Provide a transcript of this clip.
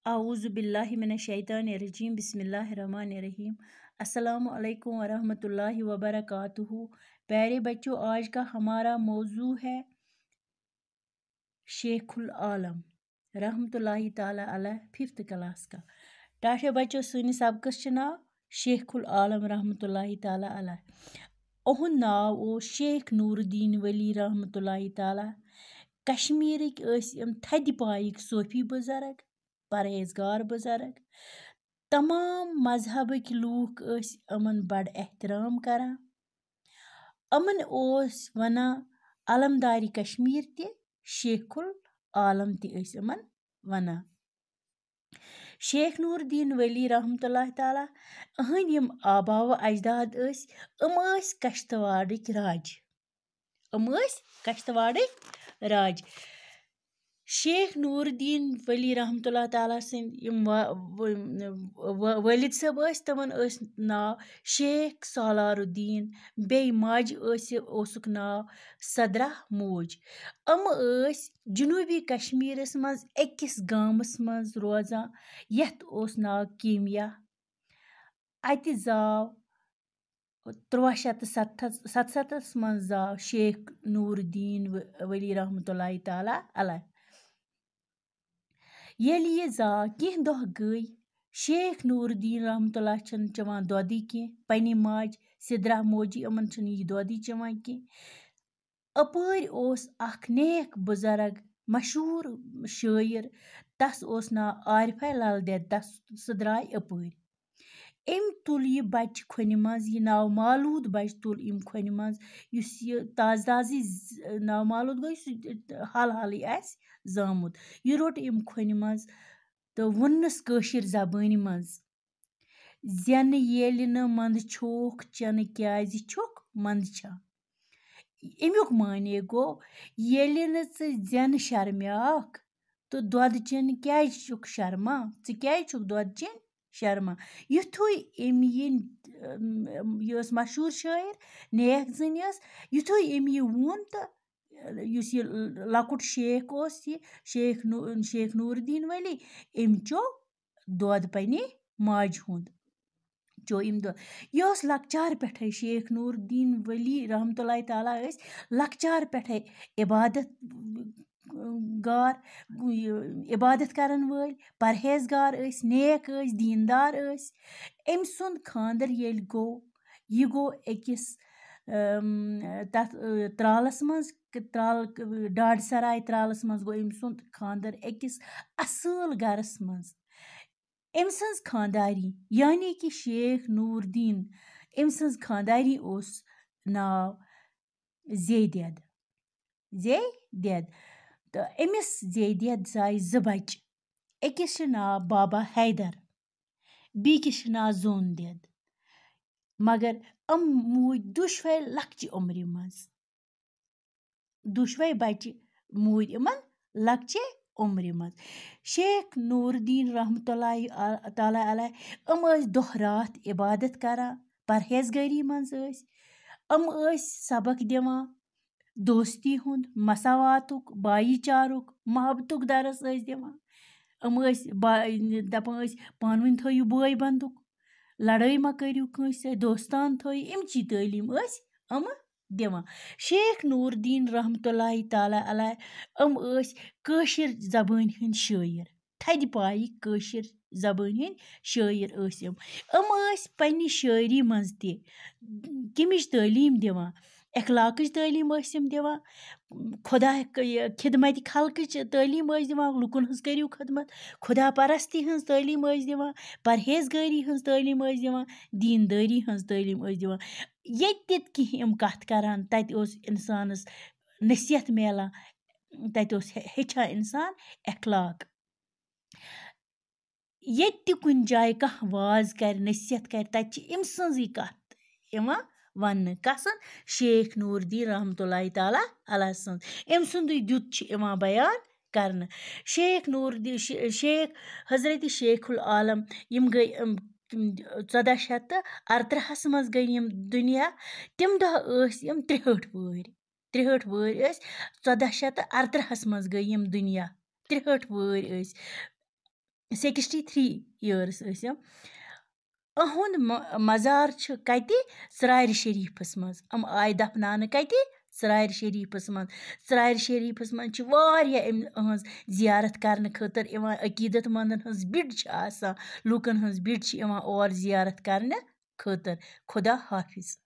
आऊज़ु बिल्लाहि मिनश शैतानिर रजीम बिस्मिल्लाहिर रहमानिर रहीम। अस्सलामु अलैकुम वरहमतुल्लाहि वबरकातुहू। प्यारे बच्चों, आज का हमारा मौजू है शेखुल आलम रहमतुल्लाहि ताला अलैह, 5th क्लास का। टाशे बच्चों, सानिस सबकस नाव शेखुल आलम रहमतुल्लाहि ताला अलैह। ओहुंद नाव ओ शेख नूरुद्दीन वली रहमतुल्लाहि ताला। कश्मीरिक थदि पाइक सूफी बुजुर्ग, परहेजगार बुजुर्ग। तमाम मजहबक लूक अमन बड़ एहतराम करान। अमन ओस वना अलमदारी कश्मीर ते शेखुल आलम ते अमन वना। शेख नूरुद्दीन वली रहमतुल्लाहि ताला अहंद यम आबा व अजदाद कश्तवाड़क राज। शेख नूरुद्दीन वली रहमतुल्लाहि ताला सिंद यम वालिद साहब तमन नाव शेख सालारुद्दीन, बे माज ओसुक नाव सदरा मोज। जुनूबी कश्मीरस मज अकिस गामस मज रोजान यथ ओस नाव कीमिया। अति जाव 1377 मज जाव शेख नूरुद्दीन वली रहमतुल्लाहि ताला अलैह। येली ये जाव किह दोह गई, शेख नूरुद्दीन रहमतुल्लाह छन चवान दोदी की पनी माज सिदरा मोजी अमन छन यह दोदी चवान की। अपर ओस अख नेक बुजुर्ग मशहूर शायर, तस ओस नाव आरिफा लाल देद, तस द्राय अपर। एम तुल यह बच खुन मज, यह नाव मालूद बच तुल इम खुन मज। युस यह ताजी नाव मालूद गई हाल हाली आस जामुत। यह रोट इम खुन मज तो वुनस कशिर जबान मज। जन येलि न मंद छोक चन क्याज छुक मंद छा। अमुक माने गो येलि न च जन शर्म्याक तो दोद चन क्याज छुक शर्मा, च क्याज छुक दोद चन शर्मा। युथुई एम यह मशहूर शायर नेक जन युथुई एम यह वोन तो युस यह लकुट शेख ओस यह शेख नूरुद्दीन वली एम चो दोद पनी माज हुंद। चो इम दो यह लकचार पे शेख नूरुद्दीन वली रहमतुल्लाहि ताला लकचार पे इबादत गार, इबादत करन वल, परहेजगार, नेक, दीनदार। अम सुंद खानदर येल गो, यह गो अकिस तथ त्रालस मज, डाड सराय त्रालस मज गो अम सुंद खानदर अकिस असल गरस मज। अम सज खानदारी यानी कि शेख नूरुद्दीन अम सज खानदारी ओस नाव जेदेद। तो अमिस जेदेद जाय ज बच, अकिस नाव बाबा हैदर, बीकिस नाव जोन देद। मगर अम मूद दुशवै लकचि उम्र मज। दुशवै बच मूद इमन लकचे उम्र मज। शेख नूरुद्दीन रहमतुल्लाहि ताला अलैह अम दोह रात इबादत करान, परहेजगारी मज। अम सबक दिवान दोस्ती हुंद, मसावातुक, भाईचारुक, मोहब्बतुक दरस दिवान। अम दपान पानवन थयु भाई बंधुक, लड़ाई मा करियो कंस, दोस्तान थयु, इमची तालीम अम दिवान। शेख नूरुद्दीन रहमतुल्लाहि ताला अलैह अम कशिर जबान हिंद शायर, थदि पाइक कशिर जबान हिंद शायर अम पन्नि शायरी मज ते कमिच तालीम दिवान, अखलाकच तालीम दिवान, खुदा खिदमत खल्कच तालीम दिवान, लुकन हंस करियो खिदमत, खुदा परस्ती हंस तालीम दिवान, परहेजगारी हंस तालीम दिवान, दीनदारी हंस तालीम दिवान। ये कह यम कथ करान तत इंसानस नसीहत मिलान, तत हेचान इंसान अखलाक। ये कुन जाय कह वाज कर, नसीहत कर, तत इम सजी कथ इवान वन कसन शेख नूरुद्दीन रहमतुल्लाहि ताला अलैह सन्द। इम सुंदुई दुत इवान बयान करन। शेख हजरत शेखुल आलम यम गई 1438 मज गई यम दुनिया। तिम दह यम 63 वरी 1438 मज गई यम दुनिया, 63 वरी। 63 years ٲسۍ یِم. أہُنٛد مزار چھُ کَتہِ؟ ژرارِ شریٖفَس منٛز. یِم آیہِ دفناونہٕ کَتہِ؟ ژرارِ شریٖفَس منٛز. ژرارِ شریٖفَس منٛز چھِ واریاہ أہٕنٛز زیارت کرنہٕ خٲطرٕ یِوان. عقیٖدت مندن ہٕنٛز بِڈ چھِ آسان. لوٗکن ہٕنٛز بِڈ چھِ یِوان اور زیارت کرنہٕ خٲطرٕ. خدا حافِظ.